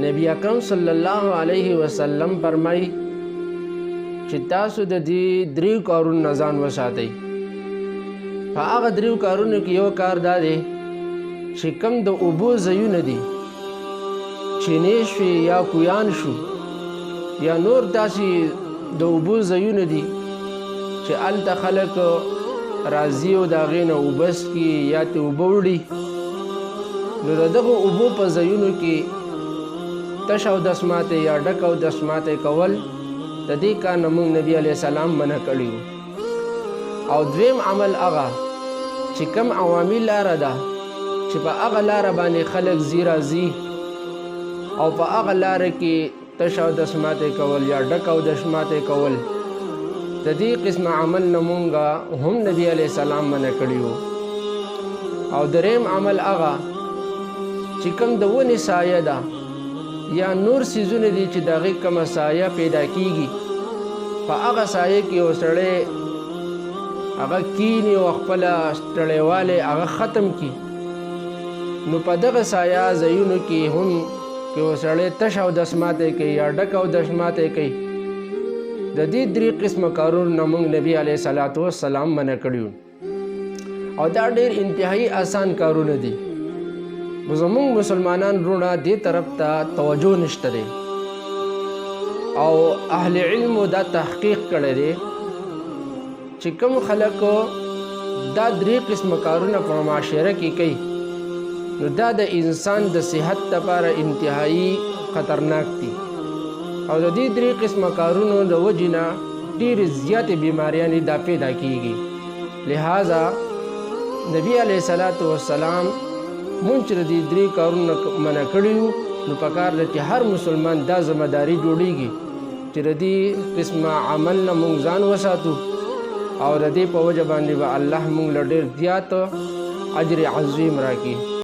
نبی اکرم صلی الله علیه وسلم فرمای چې تاسو د دې دریو کارونو نه ځان وساتئ. په هغه دریو کارونو کې یو کار دا دی چې کوم د اوبو ځایونه دي، چینې شوې یا کویان شو یا نور داسې د اوبو ځایونه دي چې هلته خلک راځي او د هغې نه اوبه څښي یا ترې اوبه وړي، نو د دغو اوبو په ځایونو کې تش اودسماتې یا ډک اودسماتې کول د دې کار نه موږ نبي علیه السلام منع کړي وو. او دویم عمل هغه چې کوم عوامي لاره ده چې په هغه لاره باندې خلک ځي راځي او په هغه لاره کې تش اودسماتې کول یا ډک اودسماتې کول، د دې قسم عمل نه مونږ هم نبی علیه السلام منع کړي وو. او دریم عمل هغه چې کوم د ونې سایه ده یا نور څیزونه دي چې د هغې کومه سایه پیدا کیږي، په هغه سایه کې یو سړی هغه کیني او خپله ستړیوالی هغه ختم کړي، نو په دغه سایه ځایونو کې هم که یو سړی تش اودسماتې کوي یا ډک اودسماتې کوي، د دې درې قسمه کارونو نه موږ نبي علیه صلات وسلام منع کړي وو. او دا ډېر انتهایی آسان کارونه دي، زموږ مسلمانان وروڼه دې طرف ته توجه نشته دی. او اهل علمو دا تحقیق کړی دی چې کوم خلک دا درې قسمه کارونه په معاشره کې کوي، نو دا د انسان د صحت لپاره انتهایی خطرناک دي. او د دې درې قسمه کارونو د وجې نه ډېرې زیاتې بیماریانې دا پیدا کیږي. لہذا نبی علیه صلات وسلام مونږ چې د دې درې کارونه منع کړي وو، نو پکار ده چې هر مسلمان دا ذمہداري جوړیږي چې د دې قسمه عمل نه مونږ ځان وساتو، او د دې په وجه باندې به الله مونږ له ډېر زیات اجر عظیم راکړي.